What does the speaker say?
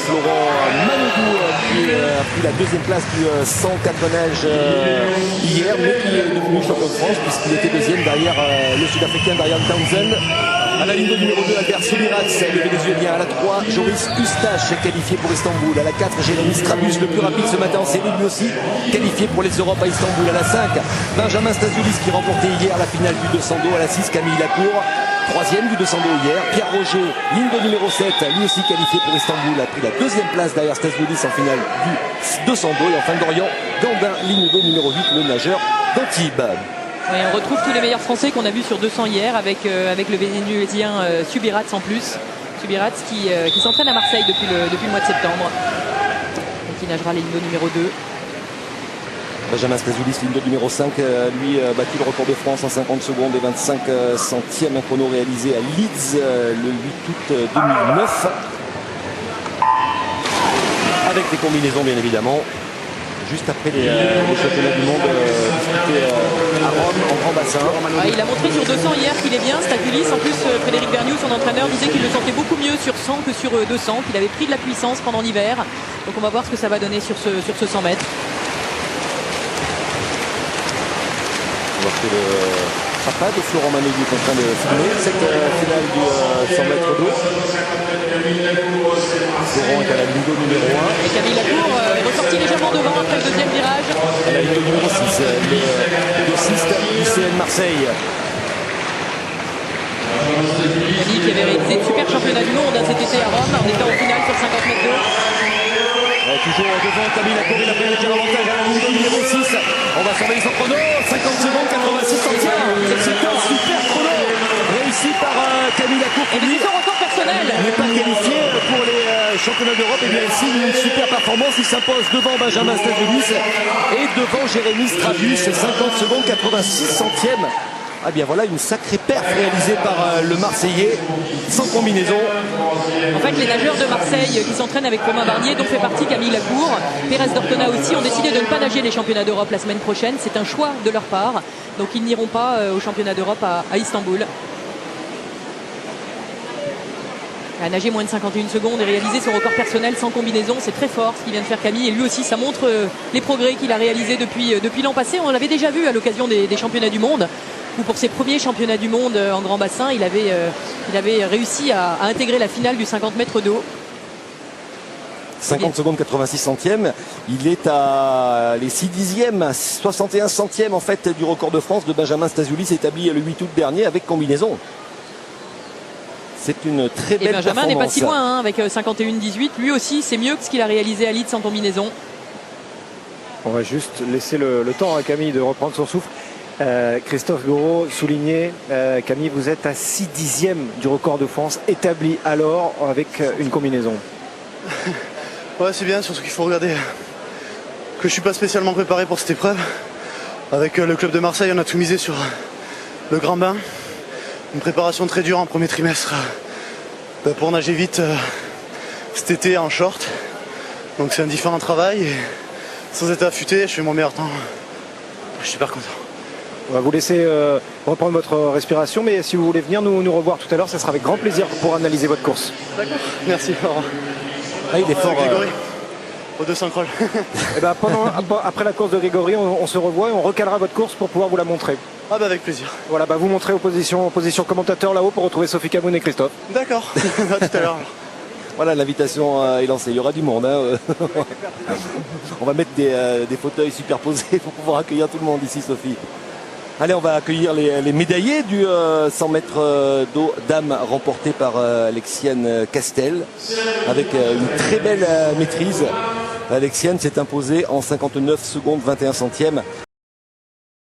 Florent Manodou qui a pris la deuxième place du 100 4 nage hier, mais qui est devenu champion de France puisqu'il était deuxième derrière le Sud-Africain Darian Townsend. À la ligne de numéro 2, Albert Subirats, le Vénézuélien. À la 3, Joris Ustache, qualifié pour Istanbul. À la 4, Jérémy Strabus, le plus rapide ce matin en série, lui aussi, qualifié pour les Europes à Istanbul. À la 5, Benjamin Stasioulis qui remportait hier la finale du 200 dos. À la 6, Camille Lacour, troisième du 200 dos hier. Pierre Roger, ligne de numéro 7, lui aussi qualifié pour Istanbul, a pris la deuxième place derrière Stasioulis en finale du 200 dos. Et enfin, Dorian Gandin, ligne de numéro 8, le nageur d'Antibes. Oui, on retrouve tous les meilleurs Français qu'on a vus sur 200 hier avec le Vénézuélien Subirats en plus. Subirats qui s'entraîne à Marseille depuis le mois de septembre. Et qui nagera les lignes numéro 2. Benjamin Stasioulis, ligne de numéro 5, lui battu le record de France en 50 secondes et 25 centièmes. Un chrono réalisé à Leeds le 8 août 2009. Avec des combinaisons bien évidemment. Juste après les championnats du monde disputés à Rome en grand bassin. Il a montré sur 200 hier qu'il est bien, Stasioulis. En plus, Frédéric Vergniaud, son entraîneur, disait qu'il le sentait beaucoup mieux sur 100 que sur 200, qu'il avait pris de la puissance pendant l'hiver. Donc on va voir ce que ça va donner sur ce 100 mètres. On va faire le papa de Florent Manodou qui est en train de filmer cette finale du 100 mètres d'eau. Florent est à la ligne d'eau numéro 1. Et Camille Lacour est ressorti légèrement devant après le deuxième virage. À la ligne d'eau numéro 6, le dossiste du CN Marseille. Camille qui avait réalisé de super championnat du monde cet été à Rome en étant au final sur 50 mètres d'eau. Toujours devant Camille Lacour, il a pris un avantage à la ligne d'eau numéro 6. On va surveiller son chrono, 50 secondes, 86 centièmes. C'est un super chrono réussi par Camille Lacour. Et c'est son record personnel. Il n'est pas qualifié pour les championnats d'Europe. Et bien il signe une super performance. Il s'impose devant Benjamin Stasioulis et devant Jérémy Strabus. 50 secondes, 86 centièmes. Ah bien voilà une sacrée perf réalisée par le Marseillais, sans combinaison. En fait les nageurs de Marseille qui s'entraînent avec Romain Barnier, dont fait partie Camille Lacour, Pérez d'Ortona aussi, ont décidé de ne pas nager les championnats d'Europe la semaine prochaine. C'est un choix de leur part. Donc ils n'iront pas aux championnats d'Europe à Istanbul. À nager moins de 51 secondes et réaliser son record personnel sans combinaison, c'est très fort ce qu'il vient de faire Camille. Et lui aussi, ça montre les progrès qu'il a réalisés depuis l'an passé. On l'avait déjà vu à l'occasion des championnats du monde, où pour ses premiers championnats du monde en grand bassin, il avait réussi à intégrer la finale du 50 mètres d'eau. 50 secondes 86 centièmes, il est à les 6 dixièmes, 61 centièmes en fait du record de France de Benjamin Stasioulis établi le 8 août dernier avec combinaison. C'est une très belle performance. Et Benjamin n'est pas si loin avec 51-18. Lui aussi, c'est mieux que ce qu'il a réalisé à Leeds sans combinaison. On va juste laisser le temps à Camille de reprendre son souffle. Christophe Gouraud soulignait, Camille, vous êtes à 6 dixièmes du record de France établi alors avec une combinaison. Ouais, c'est bien, surtout qu'il faut regarder que je suis pas spécialement préparé pour cette épreuve. Avec le club de Marseille, on a tout misé sur le grand bain. Une préparation très dure en premier trimestre pour nager vite cet été en short. Donc c'est un différent travail et sans être affûté, je fais mon meilleur temps. Je suis super content. On va vous laisser reprendre votre respiration, mais si vous voulez venir nous revoir tout à l'heure, ça sera avec grand plaisir pour analyser votre course. D'accord, merci. Au revoir. Ah, il est fort. Grégory, au 200 crawl. Et ben après la course de Grégory, on se revoit et on recalera votre course pour pouvoir vous la montrer. Ah bah avec plaisir. Voilà, vous montrez en position commentateur là-haut pour retrouver Sophie Camoun et Christophe. D'accord, à tout à l'heure. Voilà, l'invitation est lancée. Il y aura du monde. On va mettre des fauteuils superposés pour pouvoir accueillir tout le monde ici, Sophie. Allez, on va accueillir les médaillés du 100 mètres d'eau dames remporté par Alexiane Castel avec une très belle maîtrise. Alexiane s'est imposée en 59 secondes 21 centièmes.